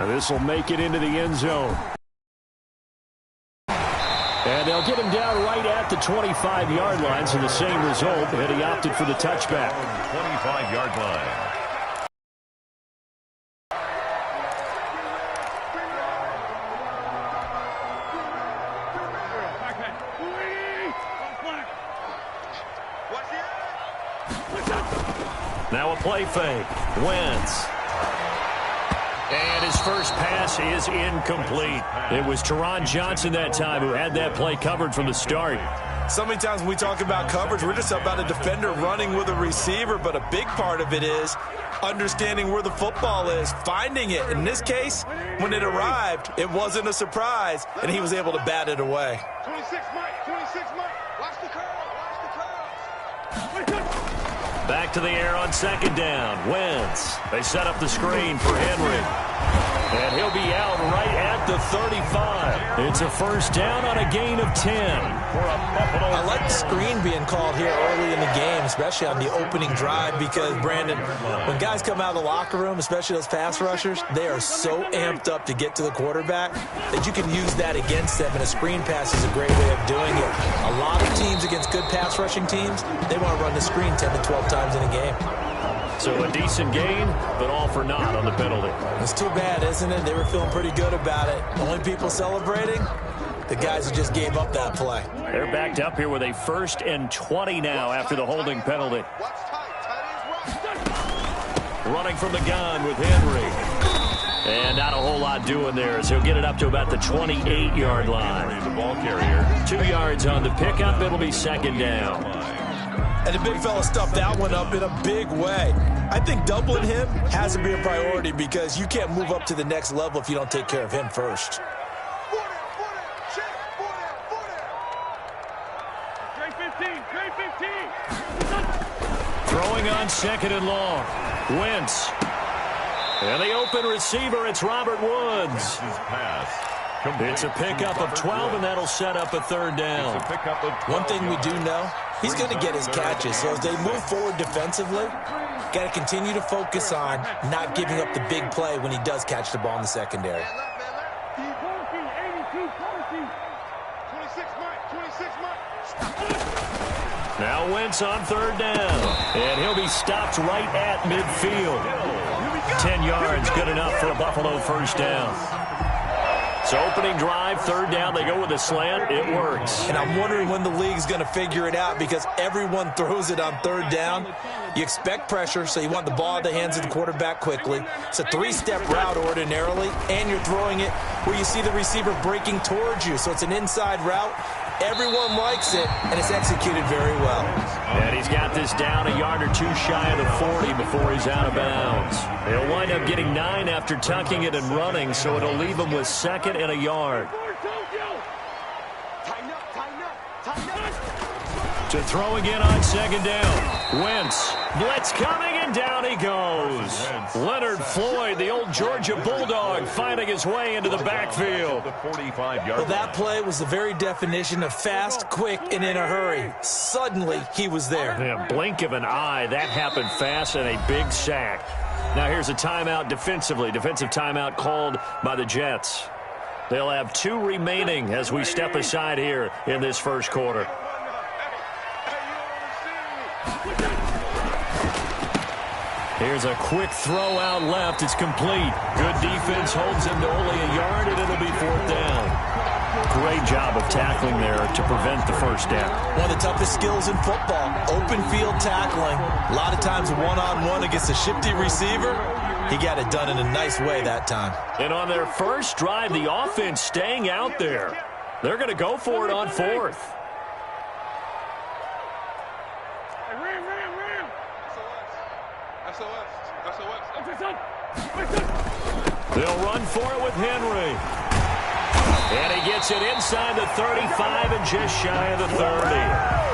This will make it into the end zone. And they'll get him down right at the 25-yard line, so the same result, and he opted for the touchback. 25-yard line. Now a play fake. Wentz. And his first pass is incomplete. It was Teron Johnson that time who had that play covered from the start. So many times when we talk about coverage, we're just about a defender running with a receiver, but a big part of it is understanding where the football is, finding it. In this case, when it arrived, it wasn't a surprise, and he was able to bat it away. 26 Mike. Watch the curls. Back to the air on second down. Wentz. They set up the screen for Henry. And he'll be out right at the 35. It's a first down on a gain of 10. I like the screen being called here early in the game, especially on the opening drive, because, Brandon, when guys come out of the locker room, especially those pass rushers, they are so amped up to get to the quarterback that you can use that against them, and a screen pass is a great way of doing it. A lot of teams against good pass rushing teams, they want to run the screen 10 to 12 times in a game. So a decent gain, but all for naught on the penalty. It's too bad, isn't it? They were feeling pretty good about it. Only people celebrating, the guys who just gave up that play. They're backed up here with a 1st and 20 now after the holding penalty. Running from the gun with Henry. And not a whole lot doing there, as he'll get it up to about the 28-yard line. The ball carrier. 2 yards on the pickup. It'll be second down. And the big fella stuffed that one up in a big way. I think doubling him has to be a priority, because you can't move up to the next level if you don't take care of him first. Throwing on second and long. Wentz. And the open receiver, it's Robert Woods. It's a pickup of 12, and that'll set up a third down. One thing we do know, he's going to get his catches. So as they move forward defensively, got to continue to focus on not giving up the big play when he does catch the ball in the secondary. Now Wentz on third down, and he'll be stopped right at midfield. 10 yards, good enough for a Buffalo first down. So opening drive, third down, they go with a slant. It works. And I'm wondering when the league's going to figure it out, because everyone throws it on third down. You expect pressure, so you want the ball in the hands of the quarterback quickly. It's a 3-step route ordinarily, and you're throwing it where you see the receiver breaking towards you. So it's an inside route. Everyone likes it, and it's executed very well. And he's got this down a yard or two shy of the 40 before he's out of bounds. He'll wind up getting 9 after tucking it and running, so it'll leave him with 2nd and a yard. To throw again on second down. Wentz. Blitz coming, and down he goes. Leonard Floyd, the old Georgia Bulldog, finding his way into the backfield. Well, that play was the very definition of fast, quick, and in a hurry. Suddenly, he was there. In a blink of an eye, that happened fast, and a big sack. Now here's a timeout defensively. Defensive timeout called by the Jets. They'll have 2 remaining as we step aside here in this first quarter. Here's a quick throw out left. It's complete. Good defense holds him to only a yard, and it'll be 4th down. Great job of tackling there to prevent the first down. One of the toughest skills in football, open field tackling. A lot of times one-on-one against a shifty receiver. He got it done in a nice way that time. And on their first drive, the offense staying out there. They're going to go for it on 4th. They'll run for it with Henry. And he gets it inside the 35 and just shy of the 30.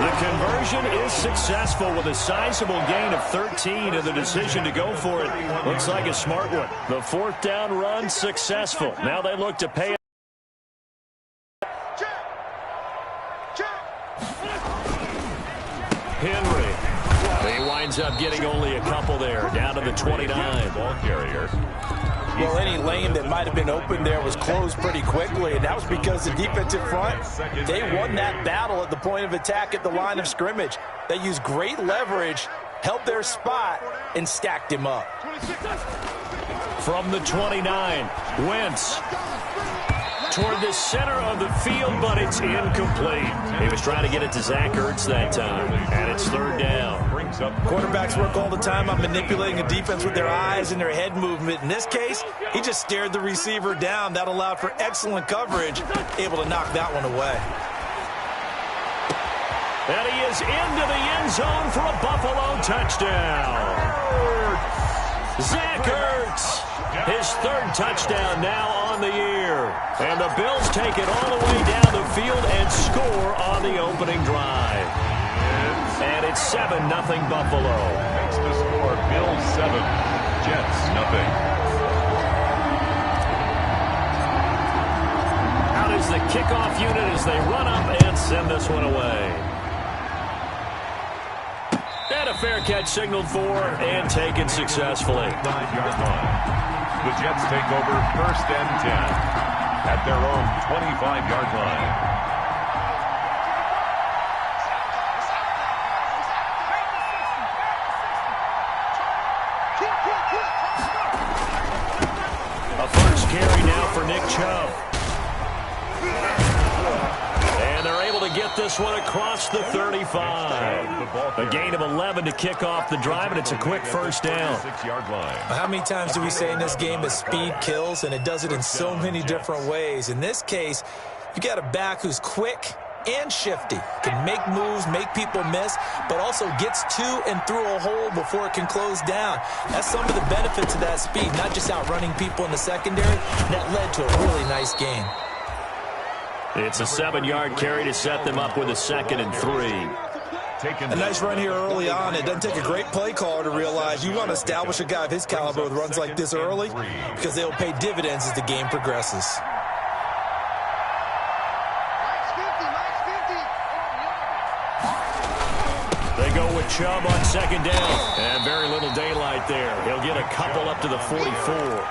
The conversion is successful with a sizable gain of 13, and the decision to go for it looks like a smart one. The 4th down run successful. Now they look to pay it. Henry. He winds up getting only a couple there, down to the 29. Ball carrier. Well, any lane that might have been open there was closed pretty quickly, and that was because the defensive front, they won that battle at the point of attack at the line of scrimmage. They used great leverage, held their spot, and stacked him up. From the 29, Wentz toward the center of the field, but it's incomplete. He was trying to get it to Zach Ertz that time, and it's third down. Quarterbacks work all the time on manipulating a defense with their eyes and their head movement. In this case, he just stared the receiver down. That allowed for excellent coverage, able to knock that one away. And he is into the end zone for a Buffalo touchdown. Zach Ertz, his third touchdown now on the year. And the Bills take it all the way down the field and score on the opening drive. And it's 7-0 Buffalo. Makes the score Bills 7, Jets 0. Out is the kickoff unit as they run up and send this one away. And a fair catch signaled for and taken successfully. 9-yard line. The Jets take over 1st and 10 at their own 25-yard line. A first carry now for Nick Chubb. And they're able to get this one across the 35. A gain of 11 to kick off the drive, and it's a quick first down. 6-yard line. How many times do we say in this game that speed kills, and it does it in so many different ways? In this case, you got a back who's quick and shifty, can make moves, make people miss, but also gets to and through a hole before it can close down. That's some of the benefits of that speed, not just outrunning people in the secondary. That led to a really nice game. It's a 7-yard carry to set them up with a 2nd and 3. A nice run here early on. It doesn't take a great play caller to realize you want to establish a guy of his caliber with runs like this early because they'll pay dividends as the game progresses. They go with Chubb on 2nd down. And very little daylight there. He'll get a couple up to the 44.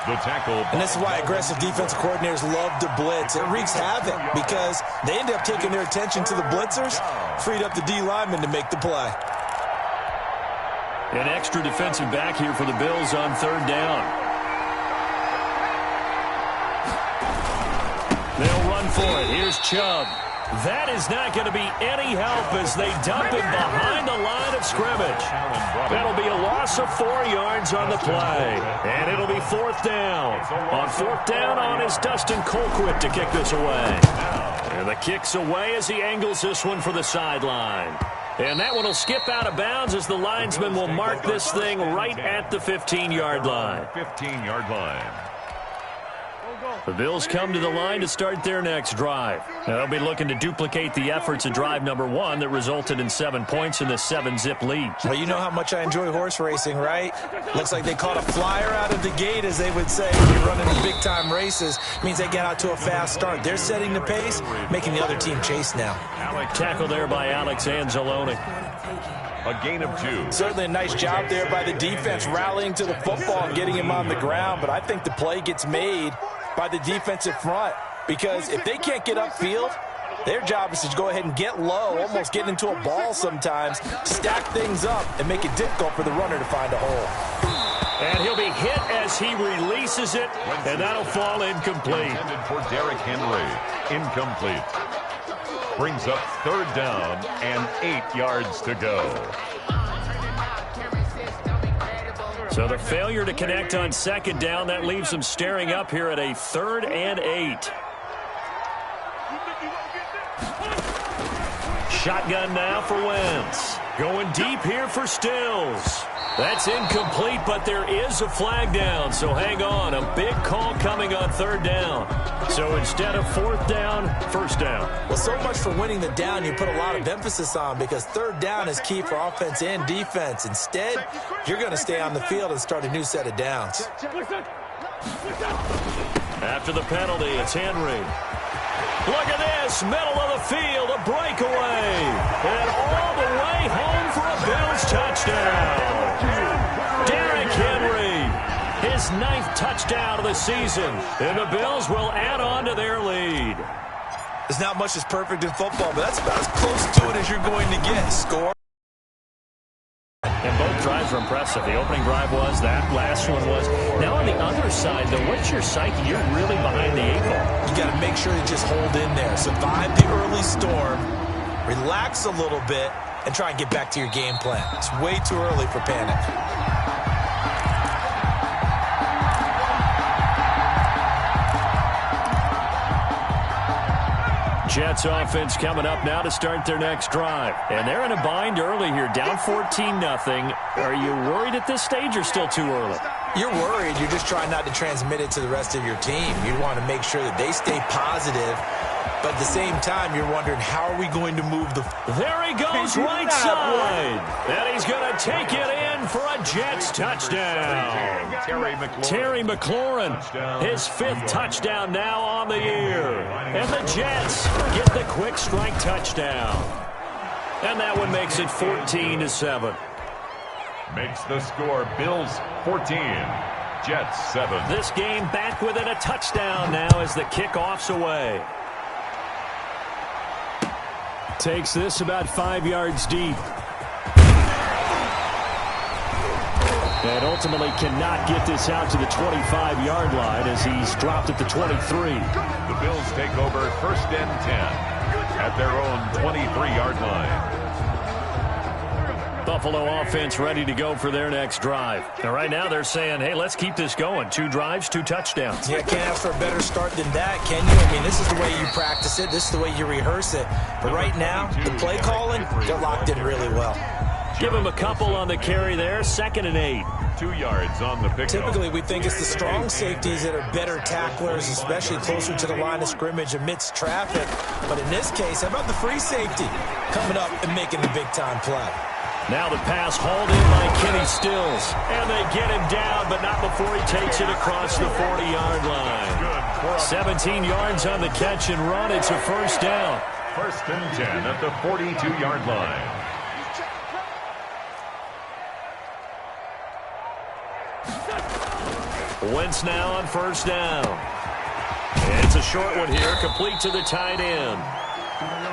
The tackle. And this is why aggressive defensive coordinators love to blitz. It wreaks havoc because they end up taking their attention to the blitzers, freed up the D lineman to make the play. An extra defensive back here for the Bills on 3rd down. They'll run for it. Here's Chubb. That is not going to be any help as they dump him behind the line of scrimmage. That'll be a loss of 4 yards on the play. And it'll be 4th down. On 4th down on is Dustin Colquitt to kick this away. And the kick's away as he angles this one for the sideline. And that one will skip out of bounds as the linesman will mark this thing right at the 15-yard line. 15-yard line. The Bills come to the line to start their next drive. Now, they'll be looking to duplicate the efforts of drive number 1 that resulted in 7 points in the 7-zip lead. Well, you know how much I enjoy horse racing, right? Looks like they caught a flyer out of the gate, as they would say, when you're running in big-time races. It means they get out to a fast start. They're setting the pace, making the other team chase now. Tackle there by Alex Anzalone. A gain of 2. Certainly a nice job there by the defense rallying to the football and getting him on the ground, but I think the play gets made by the defensive front because if they can't get upfield, their job is to go ahead and get low, almost get into a ball sometimes, stack things up, and make it difficult for the runner to find a hole. And he'll be hit as he releases it, and that'll fall incomplete. Intended for Derrick Henry. Incomplete. Brings up 3rd down and 8 yards to go. So the failure to connect on 2nd down, that leaves them staring up here at a 3rd and 8. Shotgun now for Wentz. Going deep here for Stills. That's incomplete, but there is a flag down, so hang on. A big call coming on 3rd down. So instead of 4th down, 1st down. Well, so much for winning the down you put a lot of emphasis on because 3rd down is key for offense and defense. Instead, you're going to stay on the field and start a new set of downs. After the penalty, it's Henry. Look at this, middle of the field, a breakaway. And all the way home for a Bills touchdown. Derrick Henry, his 9th touchdown of the season. And the Bills will add on to their lead. There's not much that's perfect in football, but that's about as close to it as you're going to get. Score. And both drives were impressive. The opening drive was, that last one was. Now on the other side, though, what's your psyche? You're really behind the 8 ball. You got to make sure to just hold in there. Survive the early storm, relax a little bit, and try and get back to your game plan. It's way too early for panic. Jets offense coming up now to start their next drive. And they're in a bind early here, down 14-0. Are you worried at this stage or still too early? You're worried. You're just trying not to transmit it to the rest of your team. You want to make sure that they stay positive. But at the same time, you're wondering, how are we going to move the... There he goes, right side. And he's going to take it in for a Jets touchdown. Terry McLaurin, his 5th touchdown now on the year. And the Jets get the quick strike touchdown. And that one makes it 14-7. Makes the score Bills 14, Jets 7. This game back within a touchdown now as the kickoff's away. Takes this about 5 yards deep. And ultimately cannot get this out to the 25-yard line as he's dropped at the 23. The Bills take over 1st and 10 at their own 23-yard line. Buffalo offense ready to go for their next drive. And right now they're saying, hey, let's keep this going. 2 drives, 2 touchdowns. Yeah, can't ask for a better start than that, can you? I mean, this is the way you practice it. This is the way you rehearse it. But right now, the play calling, they're locked in really well. Give him a couple on the carry there. 2nd and 8. 2 yards on the pickup. Typically, we think it's the strong safeties that are better tacklers, especially closer to the line of scrimmage amidst traffic. But in this case, how about the free safety coming up and making the big-time play? Now the pass hauled in by Kenny Stills. And they get him down, but not before he takes it across the 40-yard line. 17 yards on the catch and run. It's a 1st down. 1st and 10 at the 42-yard line. Wentz now on 1st down. It's a short one here, complete to the tight end.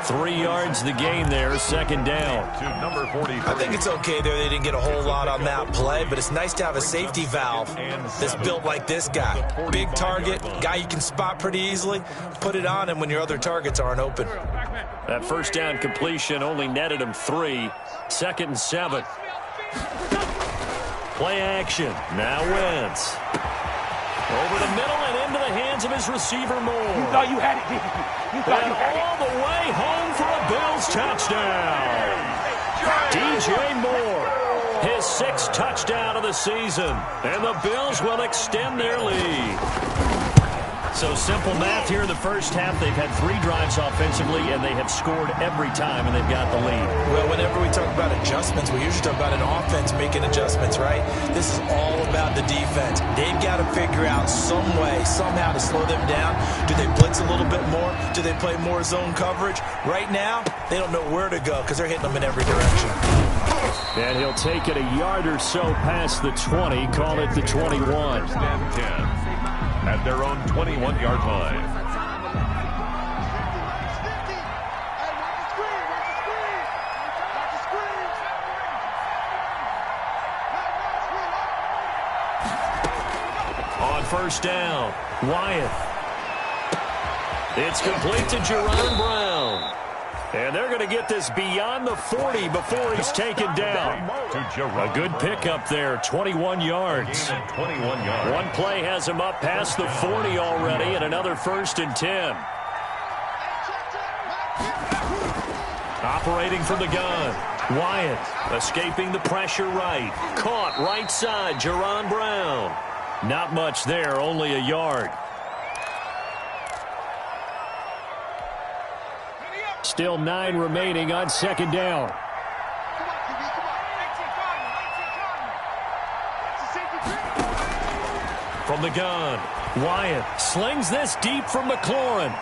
3 yards the game there, 2nd down. To number 43. I think it's okay there. They didn't get a whole lot on that play, but it's nice to have a safety valve that's built like this guy. Big target, guy you can spot pretty easily. Put it on him when your other targets aren't open. That 1st down completion only netted him 3. 2nd and 7. Play action. Now Wentz. Over the middle and into the hands of his receiver Moore. You thought you had it, didn't you? You thought you had it. All the way home for a Bills touchdown. DJ Moore, his 6th touchdown of the season. And the Bills will extend their lead. So simple math here in the 1st half. They've had 3 drives offensively, and they have scored every time, and they've got the lead. Well, whenever we talk about adjustments, we usually talk about an offense making adjustments, right? This is all about the defense. They've got to figure out some way, somehow to slow them down. Do they blitz a little bit more? Do they play more zone coverage? Right now, they don't know where to go because they're hitting them in every direction. And he'll take it a yard or so past the 20, call it the 21. 10 at their own 21-yard line. On 1st down, Wyatt. It's complete to Jerron Brown. And they're going to get this beyond the 40 before he's taken down. A good pickup there, 21 yards. 21 yards. One play has him up past the 40 already, and another 1st and 10. Operating from the gun, Wyatt escaping the pressure right. Caught right side, Jerron Brown. Not much there, only a yard. Still 9 remaining on 2nd down. From the gun, Wyatt slings this deep from McLaurin.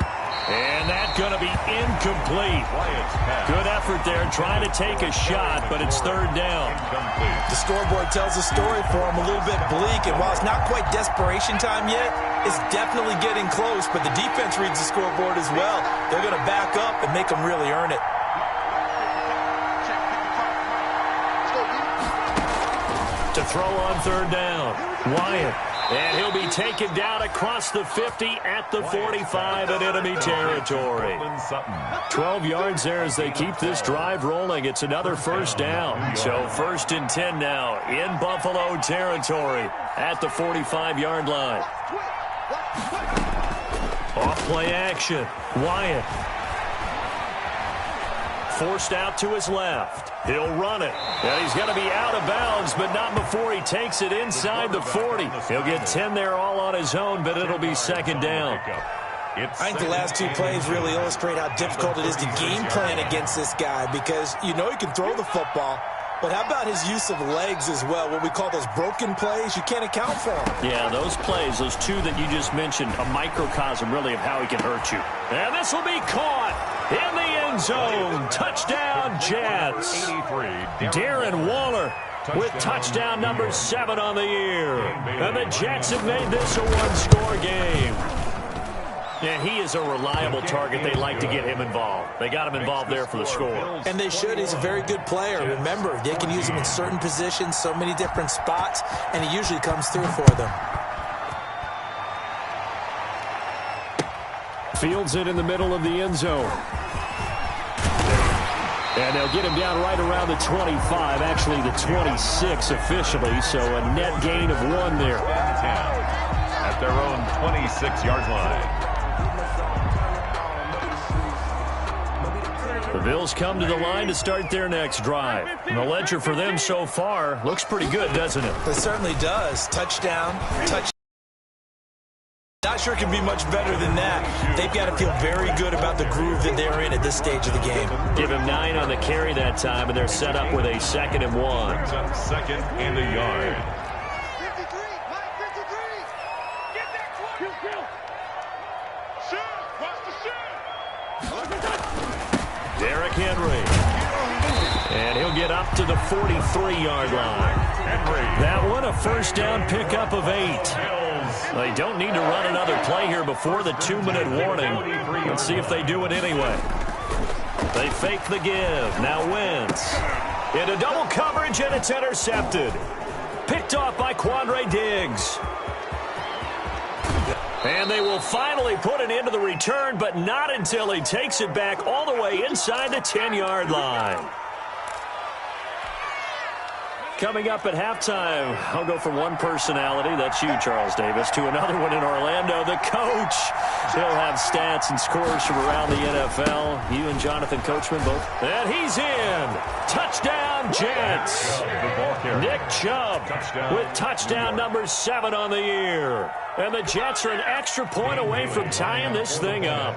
And that's going to be incomplete. Good effort there trying to take a shot, but it's third down. The scoreboard tells a story for him, a little bit bleak, and while it's not quite desperation time yet, it's definitely getting close, but the defense reads the scoreboard as well. They're going to back up and make them really earn it. To throw on third down, Wyatt. And he'll be taken down across the 50 at the 45 in enemy territory. 12 yards there as they keep this drive rolling. It's another first down. So 1st and 10 now in Buffalo territory at the 45-yard line. Off play action. Wyatt. Forced out to his left. He'll run it. And he's going to be out of bounds, but not before he takes it inside the 40. He'll get 10 there all on his own, but it'll be second down. I think the last two plays really illustrate how difficult it is to game plan against this guy because you know he can throw the football, but how about his use of legs as well, what we call those broken plays? You can't account for them. Yeah, those plays, those two that you just mentioned, a microcosm really of how he can hurt you. And this will be caught in the end zone. Touchdown, Jets. Darren Waller with touchdown number 7 on the year. And the Jets have made this a one-score game. And he is a reliable target. They like to get him involved. They got him involved there for the score. And they should. He's a very good player. Remember, they can use him in certain positions, so many different spots, and he usually comes through for them. Fields it in the middle of the end zone. And they'll get him down right around the 25, actually the 26 officially, so a net gain of 1 there. 10 at their own 26-yard line. The Bills come to the line to start their next drive. And the ledger for them so far looks pretty good, doesn't it? It certainly does. Touchdown. Not sure it can be much better than that. They've got to feel very good about the groove that they're in at this stage of the game. Give him 9 on the carry that time, and they're set up with a 2nd and 1. Brings up 2nd and a yard. Derrick Henry. And he'll get up to the 43-yard line. That one a first down pickup of 8. They don't need to run another play here before the 2-minute warning. Let's see if they do it anyway. They fake the give. Now Wentz. Into double coverage, and it's intercepted. Picked off by Quandre Diggs. And they will finally put an end to the return, but not until he takes it back all the way inside the 10-yard line. Coming up at halftime, I'll go from one personality, that's you, Charles Davis, to another one in Orlando, the coach. He'll have stats and scores from around the NFL. You and Jonathan Coachman both. And he's in. Touchdown, Jets. Nick Chubb with touchdown number 7 on the year. And the Jets are an extra point away from tying this thing up.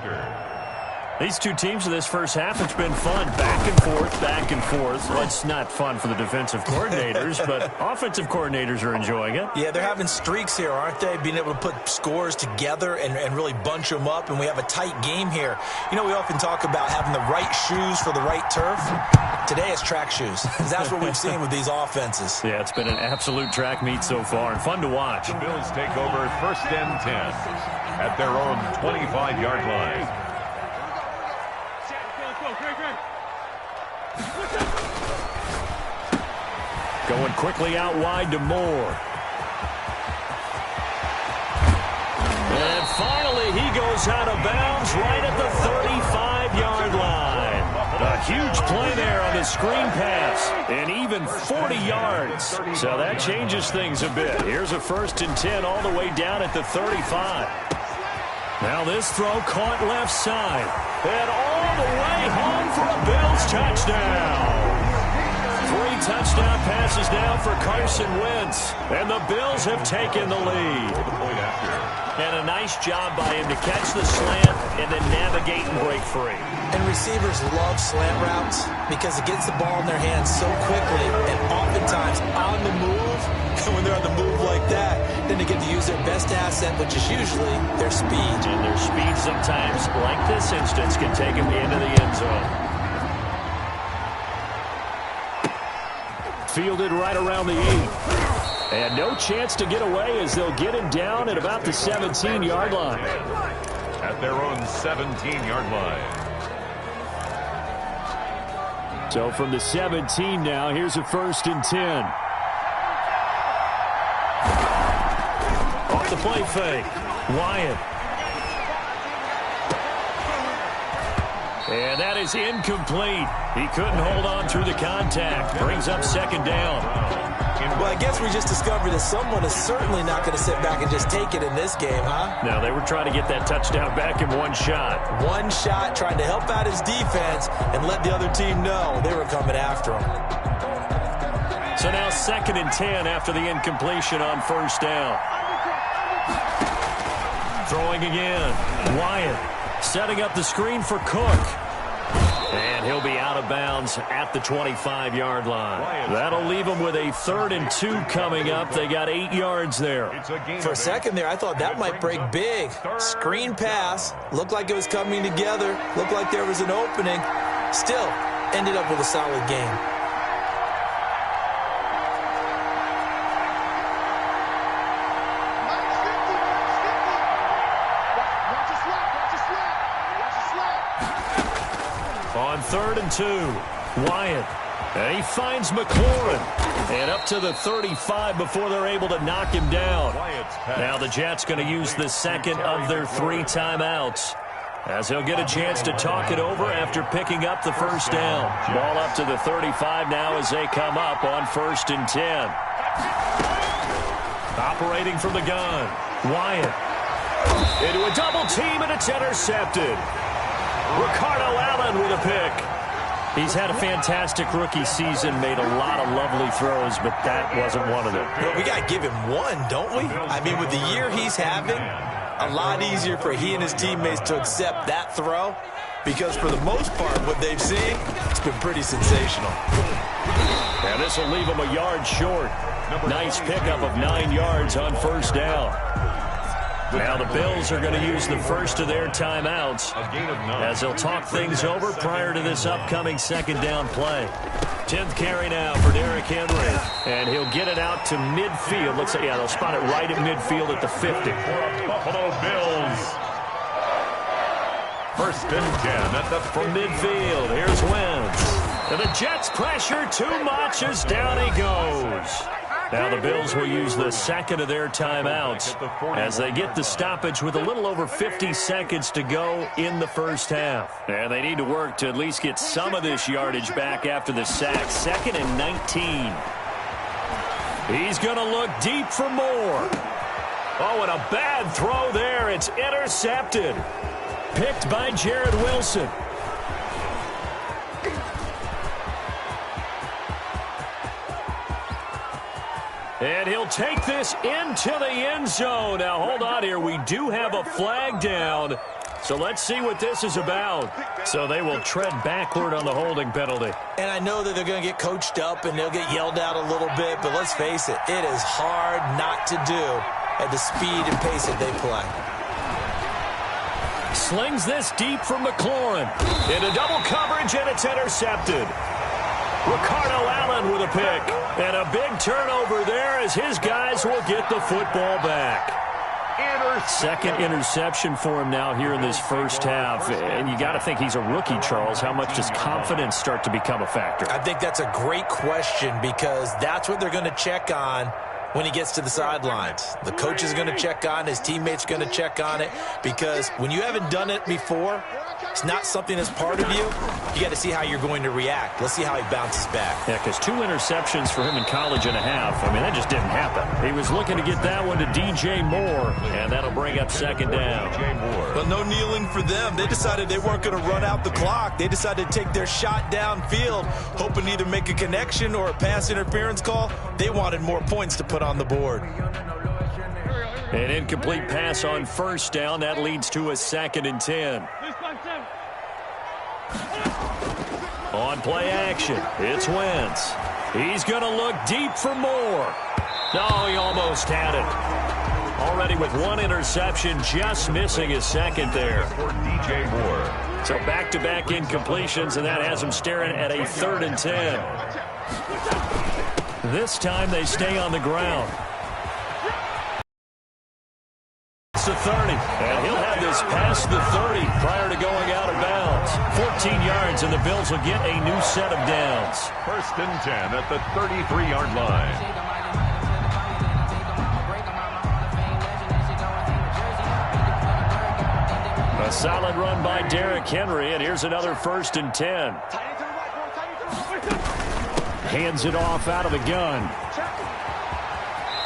These two teams in this first half, it's been fun. Back and forth, back and forth. Well, it's not fun for the defensive coordinators, but offensive coordinators are enjoying it. Yeah, they're having streaks here, aren't they? Being able to put scores together and really bunch them up, and we have a tight game here. You know, we often talk about having the right shoes for the right turf. Today it's track shoes. That's what we've seen with these offenses. Yeah, it's been an absolute track meet so far, and fun to watch. The Bills take over 1st and 10 at their own 25-yard line. Going quickly out wide to Moore. And finally, he goes out of bounds right at the 35-yard line. A huge play there on the screen pass, and even 40 yards. So that changes things a bit. Here's a 1st and 10 all the way down at the 35. Now this throw caught left side. And all the way home for a Bills touchdown. 3 touchdown passes now for Carson Wentz. And the Bills have taken the lead. And a nice job by him to catch the slant and then navigate and break free. And receivers love slant routes because it gets the ball in their hands so quickly and oftentimes on the move. And when they're on the move like that, then they get to use their best asset, which is usually their speed. And their speed sometimes, like this instance, can take them into the end zone. Fielded right around the 8. And no chance to get away as they'll get him down at about the 17-yard line. At their own 17-yard line. So from the 17 now, here's a 1st and 10. Off the play fake. Wyatt. And that is incomplete. He couldn't hold on through the contact. Brings up 2nd down. Well, I guess we just discovered that someone is certainly not going to sit back and just take it in this game, huh? No, they were trying to get that touchdown back in one shot. One shot, trying to help out his defense and let the other team know they were coming after him. So now 2nd and 10 after the incompletion on 1st down. Throwing again. Wyatt setting up the screen for Cook. And he'll be out of bounds at the 25-yard line. That'll leave them with a 3rd and 2 coming up. They got 8 yards there. For a second there, I thought that might break big. Screen pass. Looked like it was coming together. Looked like there was an opening. Still, ended up with a solid game. On 3rd and 2, Wyatt. And he finds McLaurin. And up to the 35 before they're able to knock him down. Now the Jets going to use the 2nd of their 3 timeouts, as he'll get a chance to talk it over after picking up the 1st down. Ball up to the 35 now as they come up on 1st and 10. Operating from the gun, Wyatt. Into a double team, and it's intercepted. Ricardo Allen with a pick. He's had a fantastic rookie season, made a lot of lovely throws, but that wasn't one of them. Well, we got to give him one, don't we? I mean, with the year he's having, a lot easier for he and his teammates to accept that throw, because for the most part, what they've seen, it's been pretty sensational. And this will leave him a yard short. Nice pickup of 9 yards on 1st down. Now the Bills are going to use the 1st of their timeouts as they'll talk things over prior to this upcoming 2nd down play. 10th carry now for Derrick Henry. And he'll get it out to midfield. Looks like, yeah, they'll spot it right at midfield at the 50. Buffalo Bills. 1st and 10 at the from midfield. Here's Wentz. And the Jets pressure too much as down he goes. Now the Bills will use the 2nd of their timeouts as they get the stoppage with a little over 50 seconds to go in the 1st half. And they need to work to at least get some of this yardage back after the sack. 2nd and 19. He's going to look deep for more. Oh, and a bad throw there. It's intercepted. Picked by Jared Wilson. And he'll take this into the end zone. Now, hold on here. We do have a flag down. So let's see what this is about. So they will tread backward on the holding penalty. And I know that they're going to get coached up and they'll get yelled out a little bit, but let's face it, it is hard not to do at the speed and pace that they play. Slings this deep from McLaurin. Into double coverage, and it's intercepted. Ricardo Allen with a pick. And a big turnover there as his guys will get the football back. 2nd interception for him now here in this 1st half. And you got to think he's a rookie, Charles. How much does confidence start to become a factor? I think that's a great question, because that's what they're going to check on when he gets to the sidelines. The coach is going to check on, his teammates are going to check on it, because when you haven't done it before, it's not something that's part of you. You got to see how you're going to react. Let's see how he bounces back. Yeah, because 2 interceptions for him in college and a half. I mean, that just didn't happen. He was looking to get that one to DJ Moore, and that'll bring up 2nd down. Well, no kneeling for them. They decided they weren't going to run out the clock. They decided to take their shot downfield, hoping to either make a connection or a pass interference call. They wanted more points to put on the board. An incomplete pass on first down. That leads to a 2nd and 10. On play action, it's Wentz. He's going to look deep for more. No, he almost had it. Already with 1 interception, just missing his 2nd there. For DJ Moore. So back-to-back incompletions, and that has him staring at a 3rd and 10. This time they stay on the ground. It's the 30, and he'll have this past the 30 prior to going out of bounds. 14 yards, and the Bills will get a new set of downs. 1st and 10 at the 33-yard line. A solid run by Derrick Henry, and here's another 1st and 10. Hands it off out of the gun.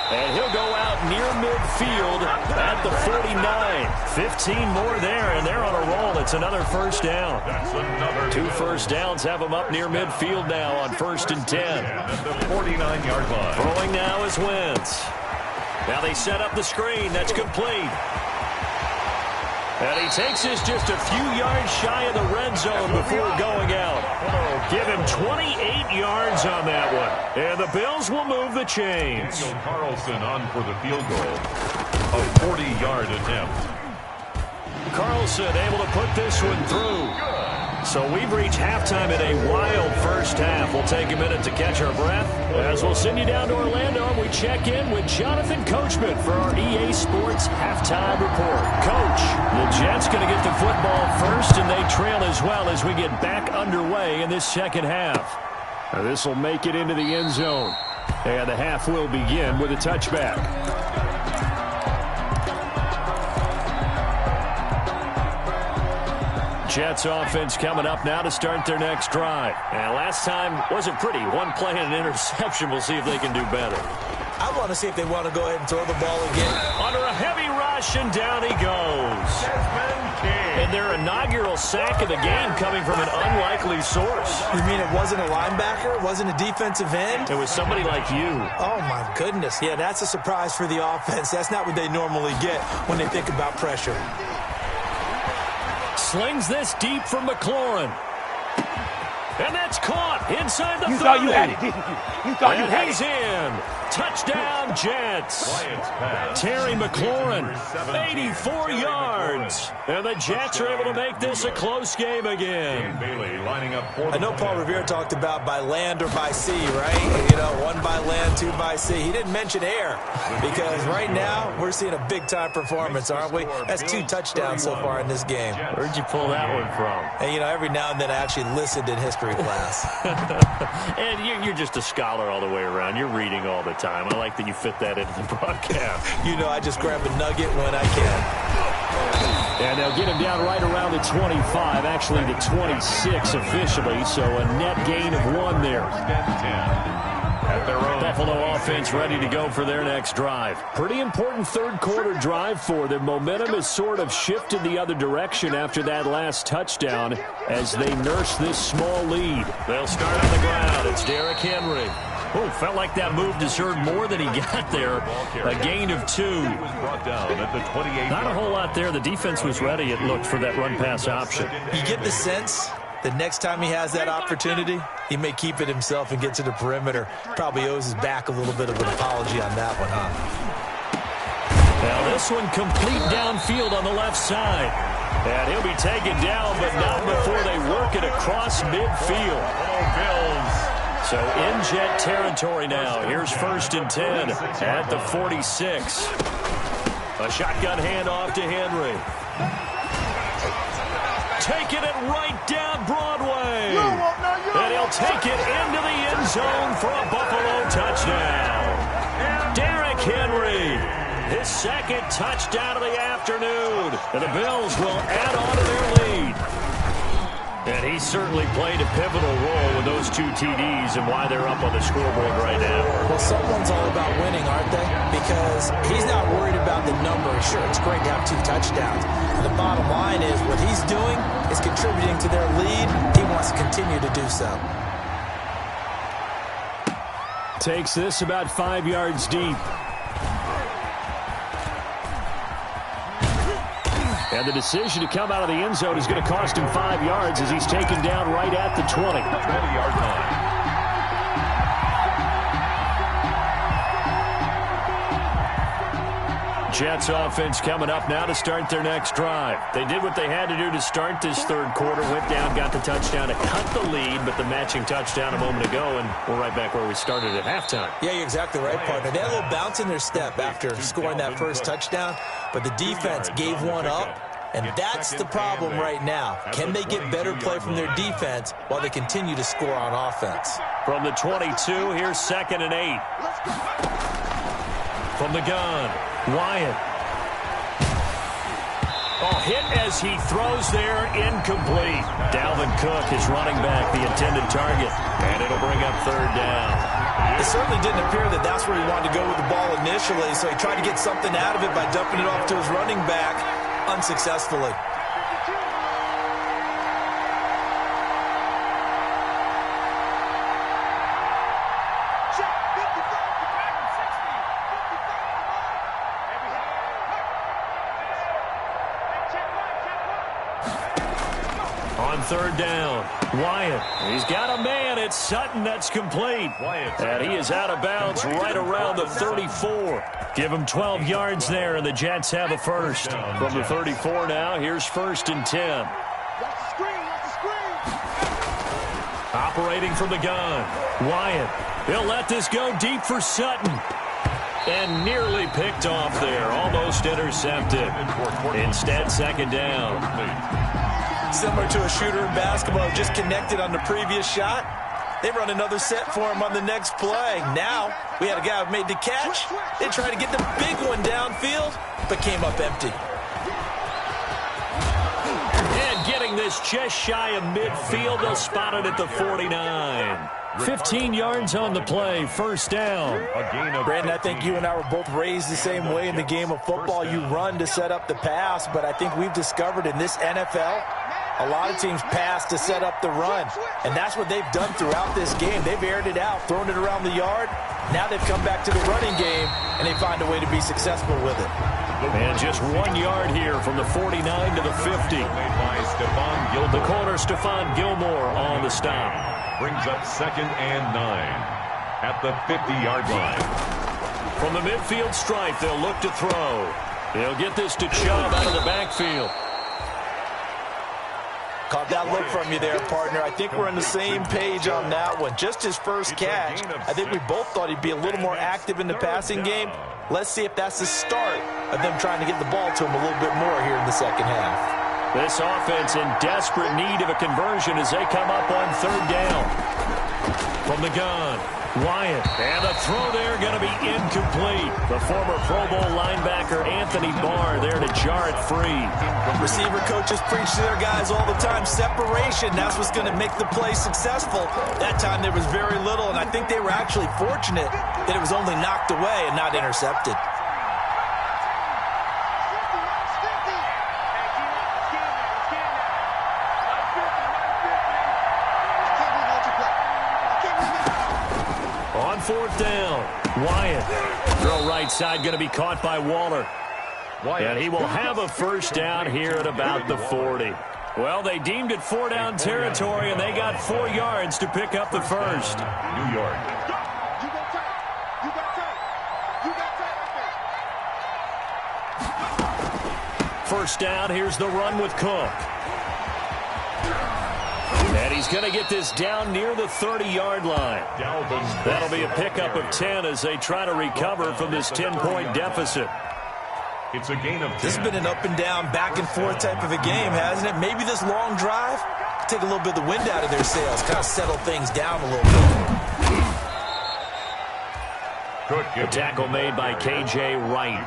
And he'll go out near midfield at the 49. 15 more there, and they're on a roll. It's another 1st down. That's another 2 first downs have them up near midfield now on 1st and 10. At the 49-yard line. Throwing now is Wentz. Now they set up the screen. That's complete. And he takes this just a few yards shy of the red zone before going out. Give him 28 yards on that one. And the Bills will move the chains. Daniel Carlson on for the field goal. A 40-yard attempt. Carlson able to put this one through. So we've reached halftime in a wild first half. We'll take a minute to catch our breath as we'll send you down to Orlando and we check in with Jonathan Coachman for our EA Sports Halftime Report. Coach, the Jets going to get the football first, and they trail as well as we get back underway in this second half. Now this will make it into the end zone, and the half will begin with a touchback. Jets offense coming up now to start their next drive. And last time wasn't pretty. 1 play and an interception. We'll see if they can do better. I want to see if they want to go ahead and throw the ball again. Under a heavy rush, and down he goes. And their inaugural sack of the game coming from an unlikely source. You mean it wasn't a linebacker? It wasn't a defensive end? It was somebody like you. Oh, my goodness. Yeah, that's a surprise for the offense. That's not what they normally get when they think about pressure. Slings this deep for McLaurin. And that's caught inside the 30. You thought you had it, didn't you? You thought you had he's it. in. Touchdown, Jets. Terry McLaurin, 84 yards. And the Jets are able to make this a close game again. Bailey lining up for I know Paul Revere talked about by land or by sea, right? You know, 1 by land, 2 by sea. He didn't mention air because right now we're seeing a big-time performance, aren't we? That's 2 touchdowns so far in this game. Where'd you pull that one from? And, you know, every now and then I actually listened in history class. And you're just a scholar all the way around. You're reading all the time. I like that you fit that into the broadcast. You know, I just grab a nugget when I can. And they'll get him down right around the 25, actually the 26 officially, so a net gain of 1 there. At their own Buffalo offense ready to go for their next drive. Pretty important 3rd quarter drive for them. Momentum has sort of shifted the other direction after that last touchdown as they nurse this small lead. They'll start on the ground. It's Derrick Henry. Oh, felt like that move deserved more than he got there. A gain of 2. brought down at the 28. Not a whole lot there. The defense was ready, it looked, for that run-pass option. You get the sense the next time he has that opportunity, he may keep it himself and get to the perimeter. Probably owes his back a little bit of an apology on that one, huh? Now this one complete downfield on the left side. And he'll be taken down, but not before they work it across midfield. Bills. So in Jet territory now. Here's 1st and 10 at the 46. A shotgun handoff to Henry. Taking it right down Broadway. And he'll take it into the end zone for a Buffalo touchdown. Derrick Henry, his 2nd touchdown of the afternoon. And the Bills will add on to their lead. And he certainly played a pivotal role with those 2 TDs and why they're up on the scoreboard right now. Well, someone's all about winning, aren't they? Because he's not worried about the number. Sure, it's great to have 2 touchdowns. The bottom line is what he's doing is contributing to their lead. He wants to continue to do so. Takes this about 5 yards deep. And the decision to come out of the end zone is going to cost him 5 yards as he's taken down right at the 20. 20-yard line. Jets offense coming up now to start their next drive. They did what they had to do to start this third quarter, went down, got the touchdown to cut the lead, but the matching touchdown a moment ago, and we're right back where we started at halftime. Yeah, you're exactly right, partner. They had a little bounce in their step after scoring that first touchdown, but the defense gave one up, and that's the problem right now. Can they get better play from their defense while they continue to score on offense? From the 22, here's 2nd and 8. From the gun, Wyatt. Oh, hit as he throws there, incomplete. Dalvin Cook is running back, the intended target, and it'll bring up 3rd down. It certainly didn't appear that that's where he wanted to go with the ball initially, so he tried to get something out of it by dumping it off to his running back unsuccessfully. On 3rd down, Wyatt. He's got a man. It's Sutton. That's complete. And he is out of bounds right around the 34. Give him 12 yards there, and the Jets have a first. From the 34 now, here's 1st and 10. Operating from the gun, Wyatt. He'll let this go deep for Sutton. And nearly picked off there. Almost intercepted. Instead, 2nd down. Similar to a shooter in basketball, just connected on the previous shot. They run another set for him on the next play. Now, we had a guy who made the catch. They tried to get the big one downfield, but came up empty. And getting this just shy of midfield, they'll spot it at the 49. 15 yards on the play, 1st down. Brandon, I think you and I were both raised the same way in the game of football. You run to set up the pass, but I think we've discovered in this NFL, a lot of teams pass to set up the run, and that's what they've done throughout this game. They've aired it out, thrown it around the yard. Now they've come back to the running game, and they find a way to be successful with it. And just 1 yard here from the 49 to the 50. The corner, Stephon Gilmore on the stop. Brings up 2nd and 9 at the 50-yard line. From the midfield stripe, they'll look to throw. They'll get this to Chubb out of the backfield. Caught that look from you there, partner. I think we're on the same page on that one. Just his first catch. I think we both thought he'd be a little more active in the passing game. Let's see if that's the start of them trying to get the ball to him a little bit more here in the second half. This offense in desperate need of a conversion as they come up on 3rd down. From the gun, Wyatt. And the throw there going to be incomplete. The former Pro Bowl linebacker Anthony Barr there to jar it free. Receiver coaches preach to their guys all the time. Separation, that's what's going to make the play successful. That time there was very little, and I think they were actually fortunate that it was only knocked away and not intercepted. On 4th down, Wyatt. Throw right side going to be caught by Waller. And he will have a 1st down here at about the 40. Well, they deemed it 4-down territory, and they got 4 yards to pick up the first. New York. 1st down, here's the run with Cook. And he's going to get this down near the 30-yard line. That'll be a pickup of 10 as they try to recover from this 10-point deficit. It's a gain of 10. This has been an up-and-down, back-and-forth type of a game, hasn't it? Maybe this long drive take a little bit of the wind out of their sails, kind of settle things down a little bit. The tackle made by K.J. Wright.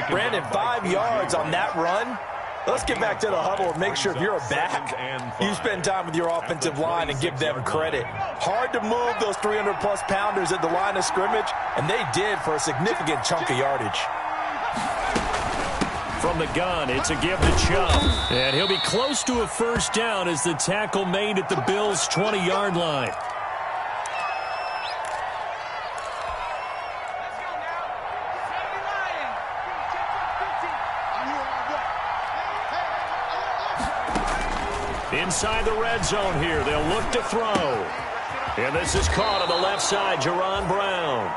Brandon, 5 yards on that run. Let's get back to the huddle and make sure if you're a back, you spend time with your offensive line and give them credit. Hard to move those 300-plus pounders at the line of scrimmage, and they did for a significant chunk of yardage. From the gun, it's a give to Chubb. And he'll be close to a 1st down as the tackle made at the Bills' 20-yard line. Inside the red zone here. They'll look to throw. And this is caught on the left side, Jerron Brown.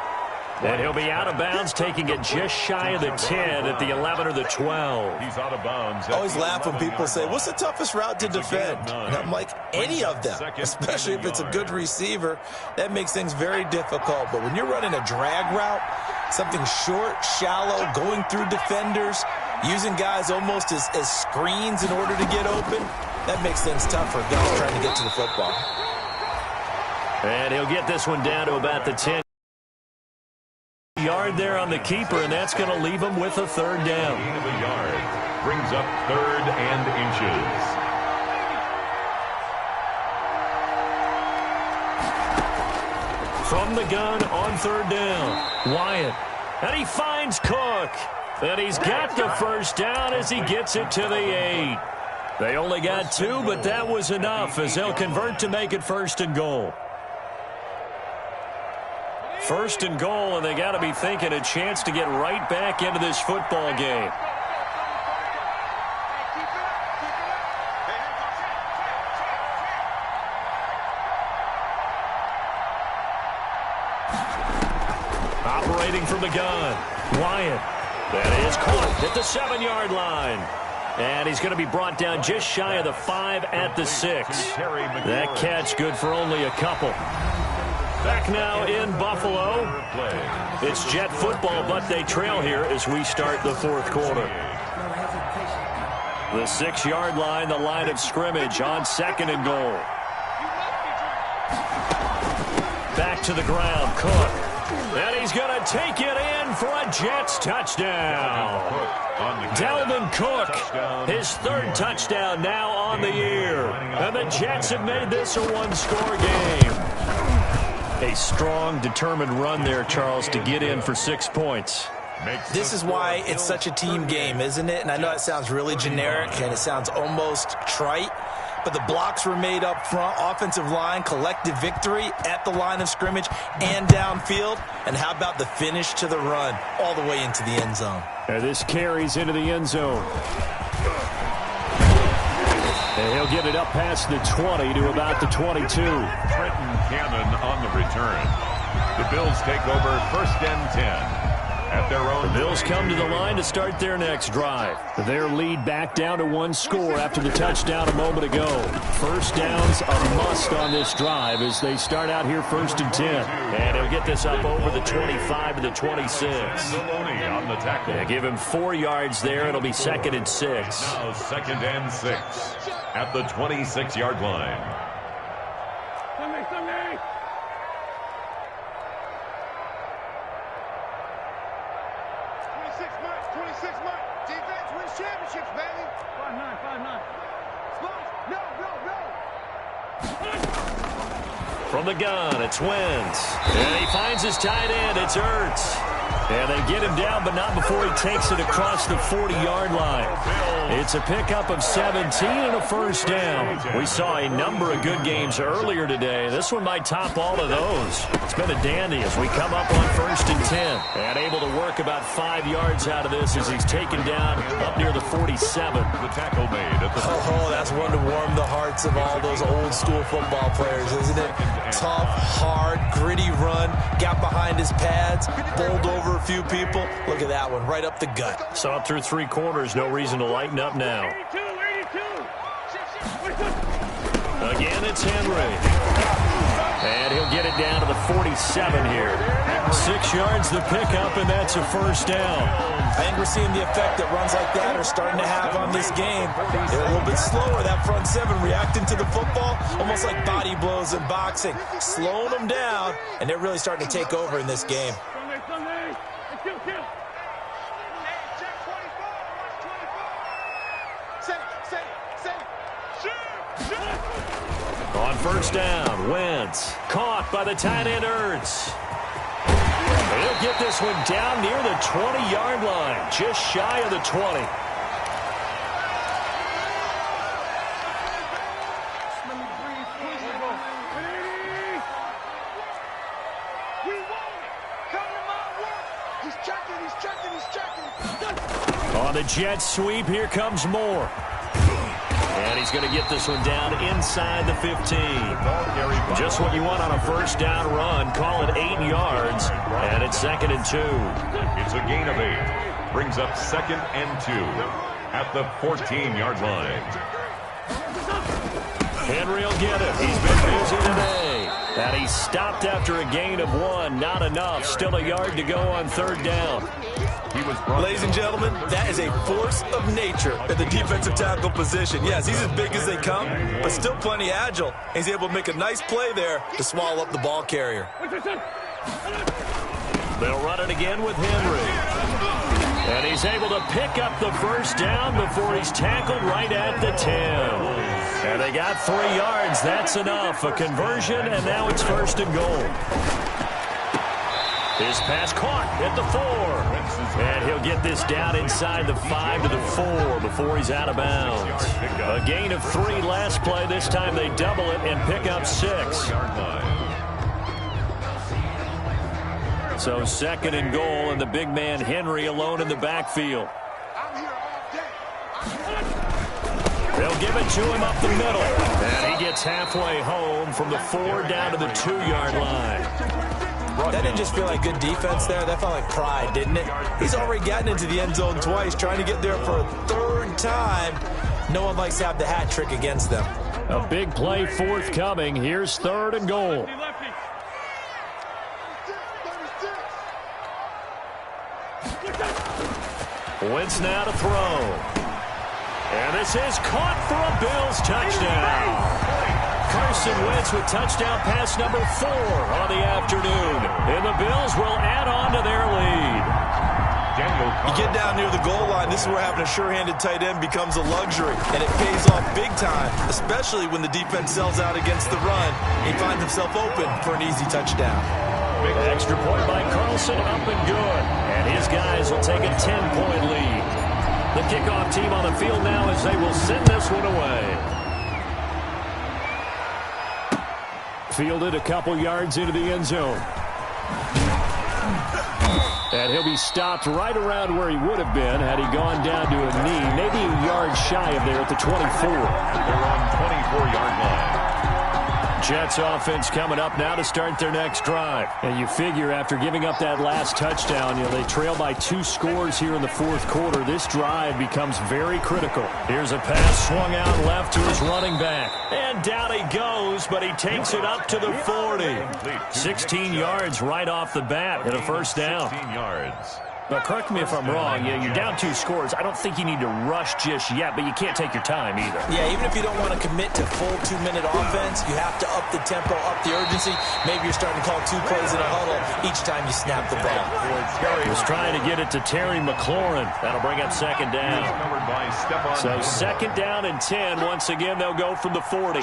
And he'll be out of bounds, taking it just shy of the 10 at the 11 or the 12. He's out of bounds. I always laugh when people say, what's the toughest route to defend? And I'm like, any of them, especially if it's a good receiver. That makes things very difficult. But when you're running a drag route, something short, shallow, going through defenders, using guys almost as screens in order to get open, that makes things tough for guys trying to get to the football. And he'll get this one down to about the 10. Yard there on the keeper, and that's going to leave him with a third down. Gain of a yard brings up 3rd and inches. From the gun on 3rd down, Wyatt, and he finds Cook, and he's got the first down as he gets it to the 8. They only got 2, but that was enough as they'll convert to make it 1st and goal. 1st and goal, and they got to be thinking a chance to get right back into this football game. Operating from the gun, Wyatt. That is caught at the 7-yard line. And he's going to be brought down just shy of the 5 at the 6. That catch good for only a couple. Back now in Buffalo. It's Jet football, but they trail here as we start the 4th quarter. The 6-yard line, the line of scrimmage on 2nd and goal. Back to the ground, Cook. And he's going to take it in for a Jets touchdown. Dalvin Cook, his 3rd touchdown now on the year. And the Jets have made this a 1-score game. A strong, determined run there, Charles, to get in for 6 points. This is why it's such a team game, isn't it? And I know it sounds really generic and it sounds almost trite, but the blocks were made up front, offensive line, collective victory at the line of scrimmage and downfield. And how about the finish to the run all the way into the end zone? And this carries into the end zone. And he'll get it up past the 20 to about the 22. Trenton Cannon on the return. The Bills take over 1st and 10. At their own. The Bills come to the line to start their next drive. Their lead back down to 1 score after the touchdown a moment ago. First downs a must on this drive as they start out here 1st and 10. And he'll get this up over the 25 to the 26. On the tackle. They give him 4 yards there. It'll be 2nd and 6. Now 2nd and 6 at the 26-yard line. From the gun, it's Wentz. And he finds his tight end. It's Ertz. And they get him down, but not before he takes it across the 40-yard line. It's a pickup of 17 and a first down. We saw a number of good games earlier today. This one might top all of those. It's been a dandy as we come up on 1st and 10. And able to work about 5 yards out of this as he's taken down up near the 47. The tackle made at the that's one to warm the hearts of all those old school football players, isn't it? Tough, hard, gritty run, got behind his pads, bowled over a few people. Look at that one, right up the gut. So up through 3 quarters, no reason to lighten up now. Again, it's Henry. And he'll get it down to the 47 here. 6 yards the pickup, and that's a first down. I think we're seeing the effect that runs like that are starting to have on this game. They're a little bit slower, that front 7, reacting to the football, almost like body blows in boxing, slowing them down, and they're really starting to take over in this game. On first down, Wentz caught by the tight end Ertz. He'll get this one down near the 20-yard line, just shy of the 20. On the jet sweep, here comes Moore. And he's going to get this one down inside the 15. Just what you want on a first down run. Call it 8 yards, and it's 2nd and 2. It's a gain of 8. Brings up 2nd and 2 at the 14-yard line. Henry will get it. He's been busy today. And he stopped after a gain of 1. Not enough. Still a yard to go on 3rd down. Ladies and gentlemen, that is a force of nature at the defensive tackle position. Yes, he's as big as they come, but still plenty agile. He's able to make a nice play there to swallow up the ball carrier. They'll run it again with Henry. And he's able to pick up the first down before he's tackled right at the 10. And they got 3 yards. That's enough. A conversion, and now it's 1st and goal. His pass caught at the 4. And he'll get this down inside the 5 to the 4 before he's out of bounds. A gain of 3 last play. This time they double it and pick up 6. So 2nd and goal, and the big man Henry alone in the backfield. They'll give it to him up the middle. And he gets halfway home from the 4 down to the 2-yard line. That didn't just feel like good defense there. That felt like pride, didn't it? He's already gotten into the end zone twice, trying to get there for a 3rd time. No one likes to have the hat trick against them. A big play forthcoming. Here's 3rd and goal. Wentz now to throw. And this is caught for a Bills touchdown. Carson Wentz with touchdown pass number 4 on the afternoon. And the Bills will add on to their lead. You get down near the goal line, this is where having a sure-handed tight end becomes a luxury. And it pays off big time, especially when the defense sells out against the run. He finds himself open for an easy touchdown. Extra point by Carlson, up and good. And his guys will take a 10-point lead. The kickoff team on the field now as they will send this one away. Fielded a couple yards into the end zone. And he'll be stopped right around where he would have been had he gone down to a knee, maybe a yard shy of there at the 24. They're on 24-yard line. Jets offense coming up now to start their next drive. And you figure after giving up that last touchdown, they trail by 2 scores here in the 4th quarter. This drive becomes very critical. Here's a pass swung out left to his running back. And down he goes, but he takes it up to the 40. 16 yards right off the bat and a first down. 16 yards. Now, correct me if I'm wrong. You're down 2 scores. I don't think you need to rush just yet, but you can't take your time either. Yeah, even if you don't want to commit to full 2-minute offense, you have to up the tempo, up the urgency. Maybe you're starting to call 2 plays in a huddle each time you snap the ball. He was trying to get it to Terry McLaurin. That'll bring up 2nd down. So 2nd down and 10. Once again, they'll go from the 40.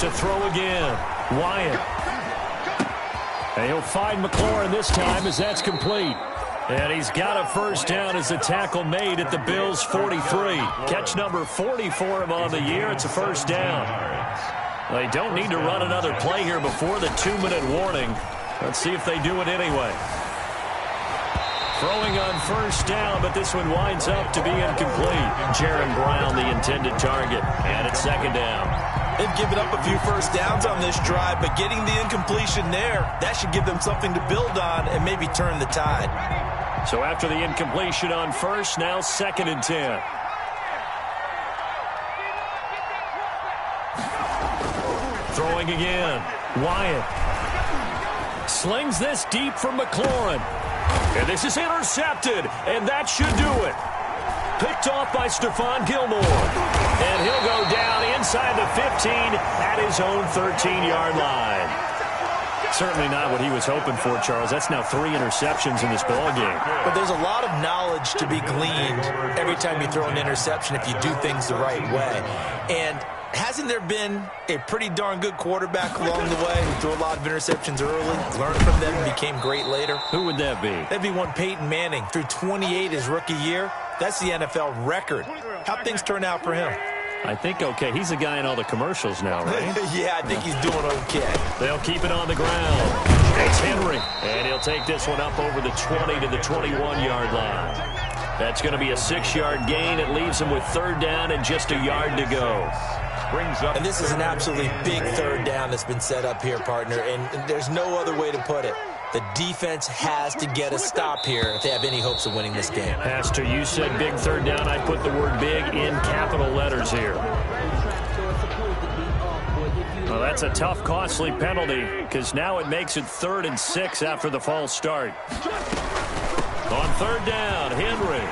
To throw again. Wyatt. And he'll find McLaurin this time as that's complete. And he's got a first down as the tackle made at the Bills' 43. Catch number 40 for him on the year. It's a first down. They don't need to run another play here before the 2-minute warning. Let's see if they do it anyway. Throwing on first down, but this one winds up to be incomplete. Jaron Brown, the intended target. And it's 2nd down. They've given up a few first downs on this drive, but getting the incompletion there, that should give them something to build on and maybe turn the tide. So after the incompletion on first, now 2nd and 10. Throwing again. Wyatt slings this deep from McLaurin. And this is intercepted, and that should do it. Picked off by Stephon Gilmore. And he'll go down inside the 15 at his own 13-yard line. Certainly not what he was hoping for, Charles. That's now 3 interceptions in this ballgame. But there's a lot of knowledge to be gleaned every time you throw an interception if you do things the right way. And hasn't there been a pretty darn good quarterback along the way who threw a lot of interceptions early, learned from them, and became great later? Who would that be? That'd be one Peyton Manning. Threw 28 his rookie year. That's the NFL record. How'd things turn out for him? I think okay. He's a guy in all the commercials now, right? Yeah, I think he's doing okay. They'll keep it on the ground. It's Henry. And he'll take this one up over the 20 to the 21-yard line. That's going to be a 6-yard gain. It leaves them with 3rd down and just a yard to go. And this is an absolutely big 3rd down that's been set up here, partner, and there's no other way to put it. The defense has to get a stop here if they have any hopes of winning this game. Pastor, you said big 3rd down. I put the word big in capital letters here. Well, that's a tough, costly penalty because now it makes it 3rd and 6 after the false start. On 3rd down, Henry.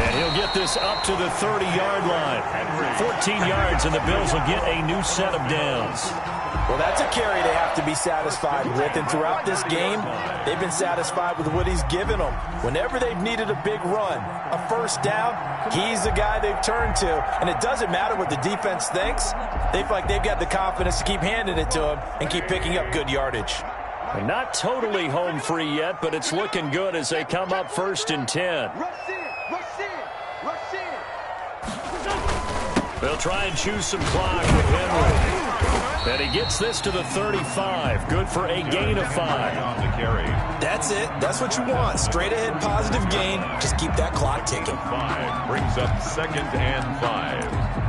And he'll get this up to the 30-yard line. 14 yards, and the Bills will get a new set of downs. Well, that's a carry they have to be satisfied with, and throughout this game, they've been satisfied with what he's given them. Whenever they've needed a big run, a 1st down, he's the guy they've turned to, and it doesn't matter what the defense thinks. They feel like they've got the confidence to keep handing it to him and keep picking up good yardage. Not totally home free yet, but it's looking good as they come up 1st and 10. They'll try and choose some clock with Henry. And he gets this to the 35. Good for a gain of 5. That's it. That's what you want. Straight ahead positive gain. Just keep that clock ticking. 5 brings up 2nd and 5.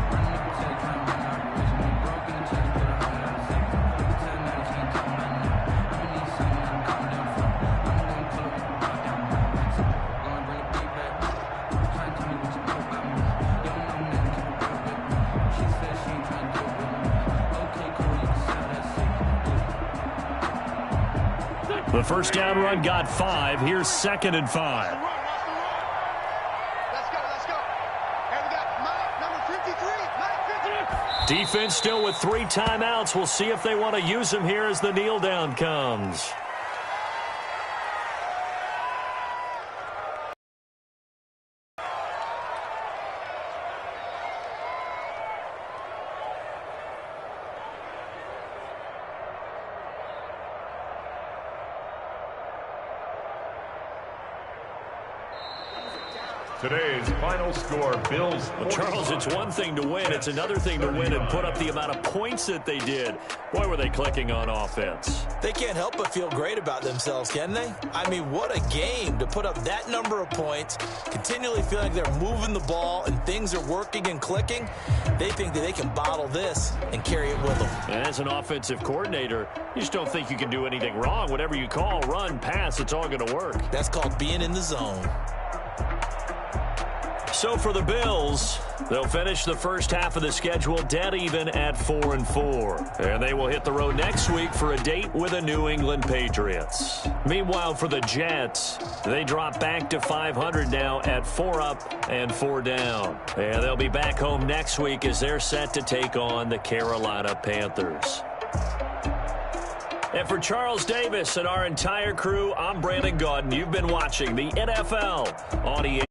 The 1st down run got 5. Here's 2nd and 5. Let's go. And we got number 53. Defense still with 3 timeouts. We'll see if they want to use them here as the kneel down comes. Today's final score, Bills. Well, Charles, it's one thing to win. It's another thing to win and put up the amount of points that they did. Boy, were they clicking on offense. They can't help but feel great about themselves, can they? I mean, what a game to put up that number of points, continually feeling like they're moving the ball and things are working and clicking. They think that they can bottle this and carry it with them. And as an offensive coordinator, you just don't think you can do anything wrong. Whatever you call, run, pass, it's all going to work. That's called being in the zone. So for the Bills, they'll finish the first half of the schedule dead even at 4-4. And they will hit the road next week for a date with the New England Patriots. Meanwhile, for the Jets, they drop back to 500 now at 4 up and 4 down. And they'll be back home next week as they're set to take on the Carolina Panthers. And for Charles Davis and our entire crew, I'm Brandon Gaudin. You've been watching the NFL on EA.